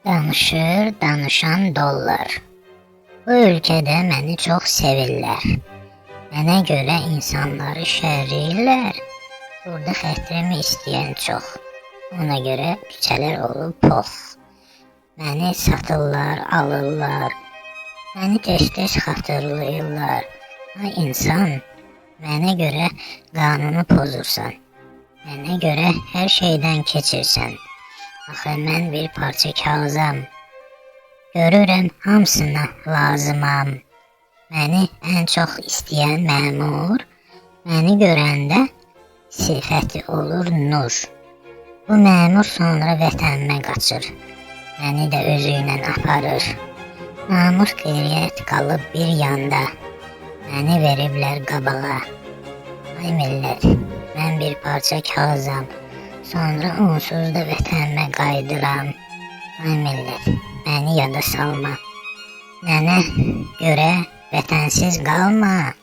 Danışır danışan dollar. Bu ülkədə məni çox sevirlər. Mənə görə insanları şərriyirlər. Burada xətrimi istəyən çox. Ona görə küçələr olub pox. Məni satırlar, alırlar. Məni tez-tez xatırlayırlar. Ay insan, mənə görə qanunu pozursan. Mənə görə hər şeydən keçirsən. Axı mən bir parça kağızam. Görürəm hamısına lazımam. Məni ən çox istəyən məmur, məni görəndə sifəti olur nur. Bu məmur sonra vətənimə qaçır. Məni də özü ilə aparır. Namus qeyriyyət qalıb bir yanda. Məni veriblər qabağa. Ay millət, mən bir parça kağızam. Sonra onsuz da vətənimə qayıdıram. Ay millət, məni yada salma. Mənə görə vətənsiz qalma.